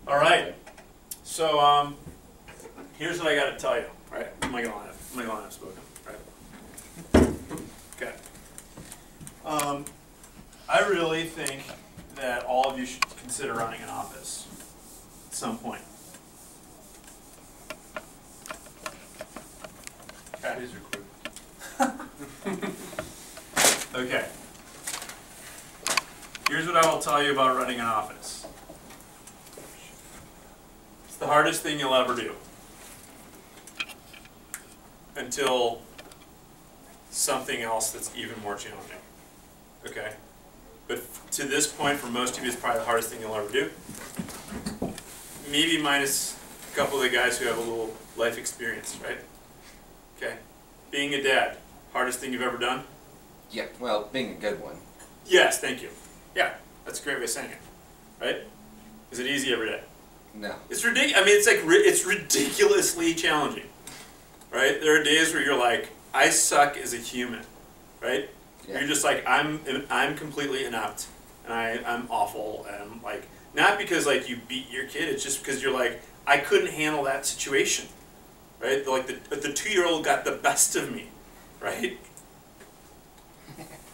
All right. So here's what I got to tell you. Right? I'm not gonna have spoken. Right? Okay. I really think that all of you should consider running an office at some point. Okay. Please record. Okay. Here's what I will tell you about running an office. It's the hardest thing you'll ever do. Until something else that's even more challenging. Okay? But to this point, for most of you, it's probably the hardest thing you'll ever do. Maybe minus a couple of the guys who have a little life experience, right? Okay. Being a dad, hardest thing you've ever done? Yeah, well, being a good one. Yes, thank you. Yeah, that's a great way of saying it. Right? Is it easy every day? No. It's ridiculous. I mean, it's ridiculously challenging. Right? There are days where you're like, I suck as a human. Right? Yeah. You're just like, I'm completely inept, and I'm awful, and I'm like, not because like you beat your kid, it's just because you're like, I couldn't handle that situation. Right? Like the 2-year-old got the best of me. Right?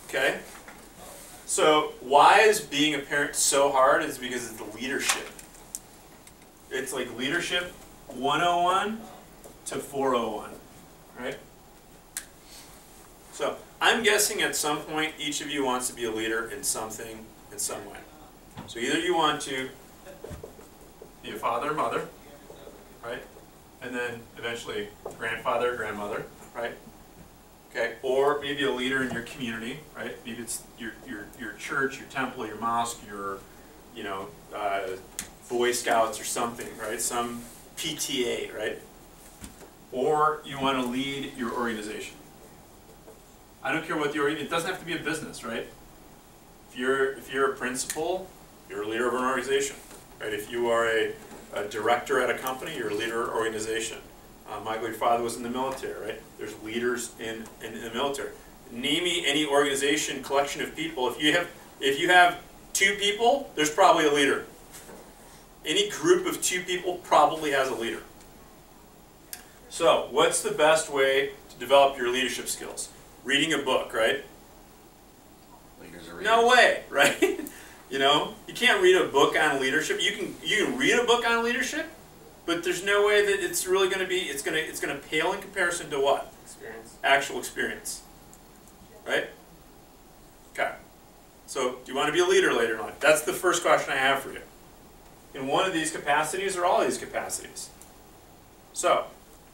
Okay? So why is being a parent so hard? Is because it's the leadership. It's like leadership 101 to 401, right? So I'm guessing at some point each of you wants to be a leader in something, in some way. So either you want to be a father or mother, right? And then eventually grandfather, grandmother, right? Okay, or maybe a leader in your community, right? Maybe it's your church, your temple, your mosque, your, Boy Scouts or something, right? Some PTA, right? Or you want to lead your organization. I don't care what the organization, it doesn't have to be a business, right? If you're a principal, you're a leader of an organization, right? If you are a director at a company, you're a leader of an organization. My good father was in the military, right? There's leaders in the military. Name me any organization, collection of people. If you have 2 people, there's probably a leader. Any group of 2 people probably has a leader. So, what's the best way to develop your leadership skills? Reading a book, right? Leaders are readers. No way, right? You can't read a book on leadership. You can read a book on leadership, but there's no way that it's really going to be, it's going to pale in comparison to what? Experience. Actual experience. Right? Okay. So, do you want to be a leader later in life? That's the first question I have for you. In one of these capacities or all these capacities? So,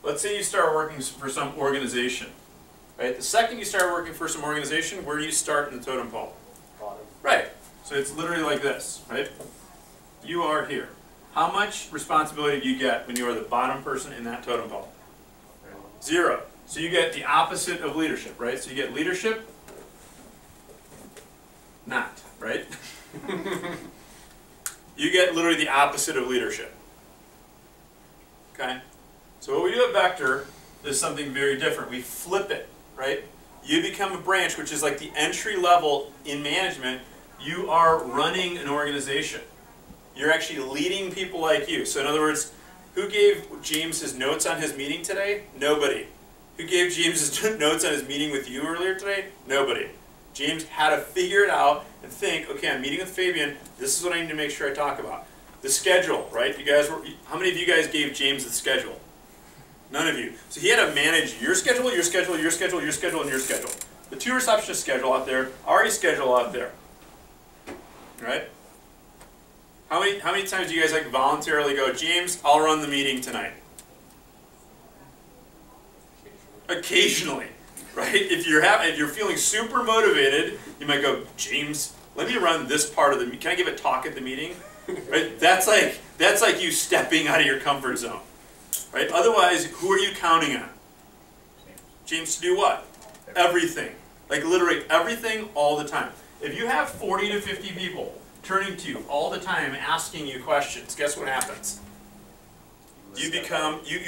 let's say you start working for some organization. Right? The second you start working for some organization, where do you start in the totem pole? Bottom. Right. So it's literally like this, right? You are here. How much responsibility do you get when you are the bottom person in that totem pole? 0. So you get the opposite of leadership, right? So you get leadership, not, right? You get literally the opposite of leadership. Okay? So what we do at Vector is something very different. We flip it, right? You become a branch, which is like the entry level in management. You are running an organization. You're actually leading people like you. So in other words, who gave James his notes on his meeting today? Nobody. Who gave James his notes on his meeting with you earlier today? Nobody. James had to figure it out and think, okay, I'm meeting with Fabian. This is what I need to make sure I talk about. The schedule, right? How many of you guys gave James the schedule? None of you. So he had to manage your schedule, your schedule, your schedule, your schedule, and your schedule. The 2 receptionists schedule out there, Ari's schedule out there. Right? How many times do you guys like voluntarily go, James, I'll run the meeting tonight? Occasionally, right? If you're feeling super motivated, you might go, James, let me run this part of the meeting. Can I give a talk at the meeting? Right? That's like you stepping out of your comfort zone. Right? Otherwise, who are you counting on? James to do what? Everything. Like literally everything all the time. If you have 40 to 50 people turning to you all the time asking you questions, guess what happens? You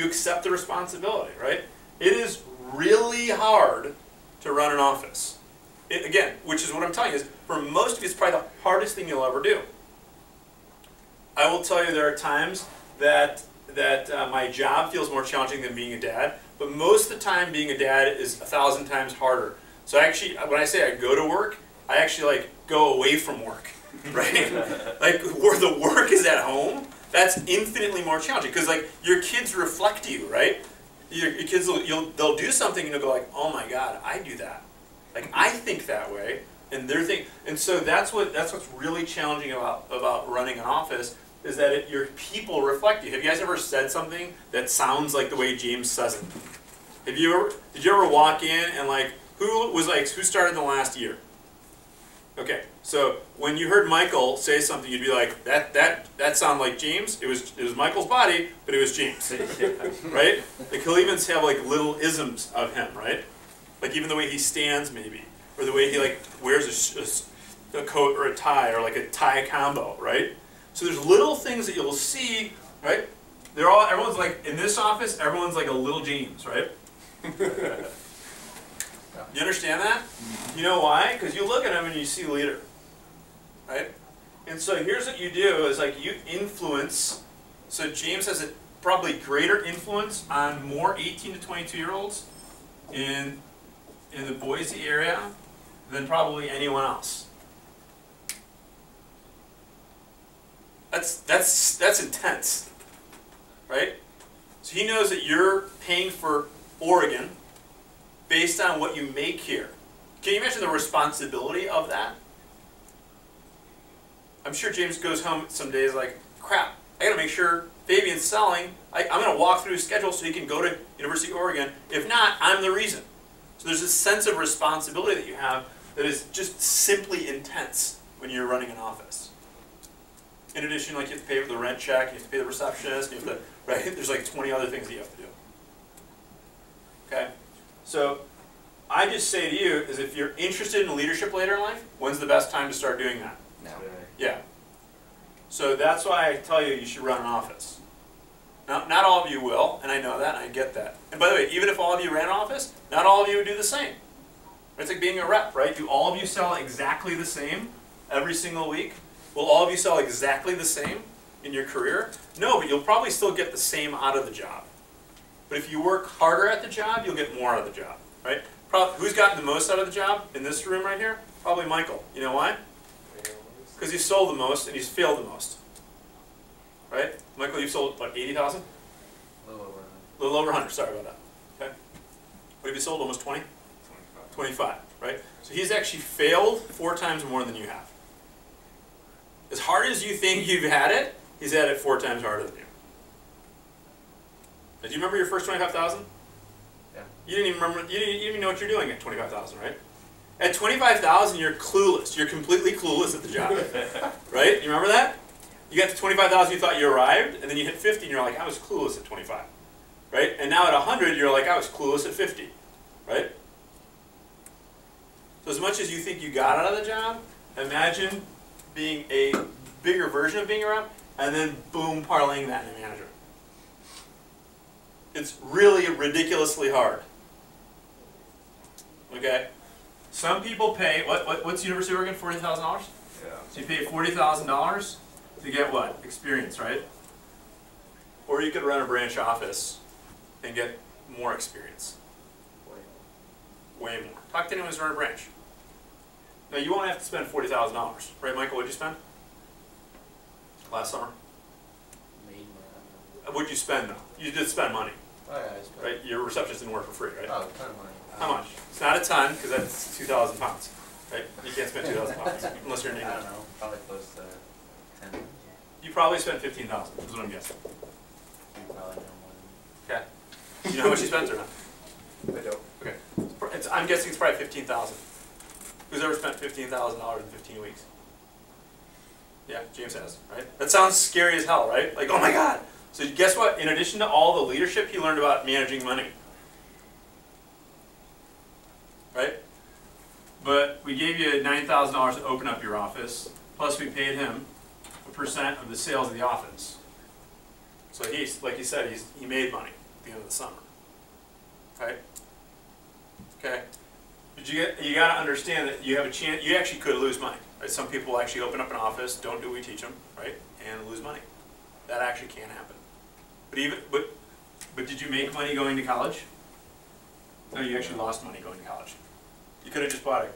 accept the responsibility, right? It is really hard to run an office. Again, which is what I'm telling you, is for most of you, it's probably the hardest thing you'll ever do. I will tell you there are times that my job feels more challenging than being a dad, but most of the time being a dad is 1,000 times harder. So actually, when I say I go to work, I actually like go away from work, right? Like where the work is at home, that's infinitely more challenging because like your kids reflect you, right? Your kids they'll do something and you'll go like, oh my God, I do that. Like I think that way, and they're thinking, and so that's what's really challenging about running an office is that your people reflect you. Have you guys ever said something that sounds like the way James says it? Did you ever walk in and like who started in the last year? Okay, so when you heard Michael say something, you'd be like, that sounded like James. It was Michael's body, but it was James, right? Like he'll even have like little isms of him, right? Like even the way he stands, maybe, or the way he like wears a coat or a tie, or like a tie combo, right? So there's little things that you'll see, right? Everyone's like in this office, everyone's like a little James, right? You understand that? You know why? Because you look at him and you see leader, right? And so here's what you do is like you influence. So James has a probably greater influence on more 18 to 22-year-olds in the Boise area than probably anyone else. That's intense, right? So he knows that you're paying for Oregon based on what you make here. Can you imagine the responsibility of that? I'm sure James goes home some days like, crap, I gotta make sure Fabian's selling. I'm gonna walk through his schedule so he can go to University of Oregon. If not, I'm the reason. So there's this sense of responsibility that you have that is just simply intense when you're running an office. In addition, like you have to pay for the rent check, you have to pay the receptionist, you have to, right? There's like 20 other things that you have to do. Okay? So I just say to you is if you're interested in leadership later in life, when's the best time to start doing that? No. Yeah. So that's why I tell you should run an office. Now, not all of you will, and I know that, and I get that. And by the way, even if all of you ran an office, not all of you would do the same. It's like being a rep, right? Do all of you sell exactly the same every single week? Will all of you sell exactly the same in your career? No, but you'll probably still get the same out of the job. But if you work harder at the job, you'll get more out of the job, right? Who's gotten the most out of the job in this room right here? Probably Michael. You know why? Because he's sold the most and he's failed the most. Right? Michael, you've sold, what, 80,000? A little over 100. A little over 100, sorry about that. Okay. What have you sold, almost 20? 25, right? So he's actually failed 4 times more than you have. As hard as you think you've had it, he's had it 4 times harder than you. Now, do you remember your first 25,000? Yeah. You didn't even remember. You didn't even know what you're doing at 25,000, right? At 25,000, you're clueless. You're completely clueless at the job, right? You remember that? You got to 25,000, you thought you arrived, and then you hit 50, and you're like, I was clueless at 25, right? And now at 100, you're like, I was clueless at 50, right? So as much as you think you got out of the job, imagine being a bigger version of being a rep, and then boom, parlaying that in a manager. It's really ridiculously hard. Okay? Some people pay, what's University of Oregon, $40,000? Yeah. So you pay $40,000 to get what? Experience, right? Or you could run a branch office and get more experience. Way more. Talk to anyone who's run a branch. Now you won't have to spend $40,000, right, Michael? What'd you spend last summer? Made more. What'd you spend though? You did spend money, Oh yeah, I spent. right? Your receptionist didn't work for free, right? Oh, a ton of money. How much? It's not a ton because that's 2,000 pounds, right? You can't spend 2,000 pounds unless you're an I don't English. know. Probably close to 10. You probably spent 15,000. Is what I'm guessing. You probably know more Okay. You know how much you spent or not? than. I don't. Okay. I'm guessing it's probably 15,000. Who's ever spent $15,000 in 15 weeks? Yeah, James has, right? That sounds scary as hell, right? Like, oh my God. So guess what? In addition to all the leadership, he learned about managing money. Right? But we gave you $9,000 to open up your office, plus we paid him a % of the sales of the office. So he's, like you said, he made money at the end of the summer. Right? Okay? But you got to understand that you have a chance, you actually could lose money. Right? Some people actually open up an office, don't do what we teach them, right? And lose money. That actually can happen. But did you make money going to college? No, you actually lost money going to college. You could have just bought a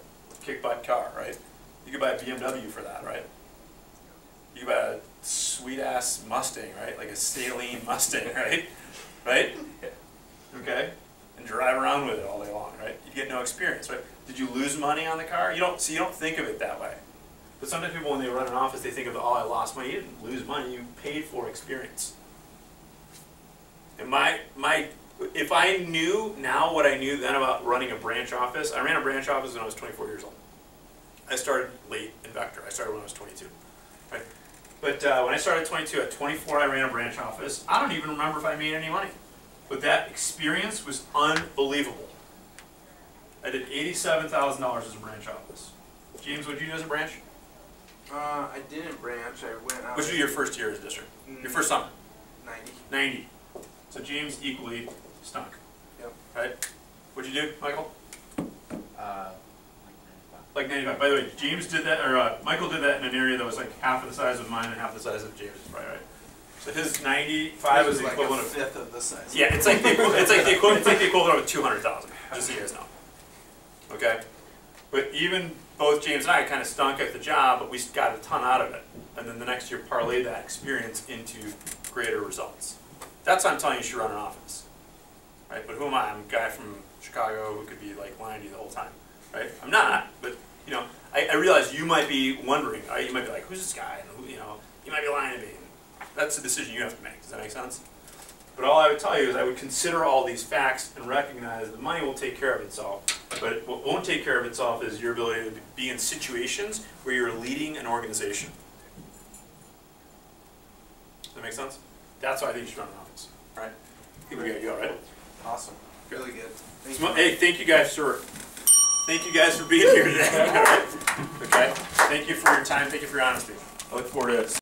kick-butt car, right? You could buy a BMW for that, right? You could buy a sweet-ass Mustang, right? Like a Saline Mustang, right? Right? Okay? And drive around with it all day long, right? You get no experience, right? Did you lose money on the car? You don't think of it that way. But sometimes people, when they run an office, they think of, oh, I lost money. You didn't lose money. You paid for experience. And if I knew now what I knew then about running a branch office, I ran a branch office when I was 24 years old. I started late in Vector. I started when I was 22. Right? But when I started at 22, at 24 I ran a branch office. I don't even remember if I made any money. But that experience was unbelievable. I did $87,000 as a branch office. James, what did you do as a branch? I didn't branch. I went out. What did you do your first year as district? Your first summer? 90. 90. So James equally stunk. Yep. Right? What'd you do, Michael? Like 95. Like 95. By the way, James did that, or Michael did that in an area that was like half of the size of mine and half the size of James', probably, right? So his 95 was the like equivalent a of fifth of the size. yeah. It's like the equivalent of 200,000. Just so you guys know. Okay. But even both James and I kind of stunk at the job, but we got a ton out of it. And then the next year parlayed that experience into greater results. That's why I'm telling you should run an office. Right? But who am I? I'm a guy from Chicago who could be like lying to you the whole time. Right? I'm not, but you know, I realize you might be wondering, you might be like, who's this guy? And who, you know, he might be lying to me. And that's a decision you have to make. Does that make sense? But all I would tell you is I would consider all these facts and recognize the money will take care of itself. But what won't take care of itself is your ability to be in situations where you're leading an organization. Does that make sense? That's why I think you should run an office. All right? I think we gotta go, right? Awesome. Really good. Hey, thank you guys for being here today. All right? Okay? Thank you for your time. Thank you for your honesty. I look forward to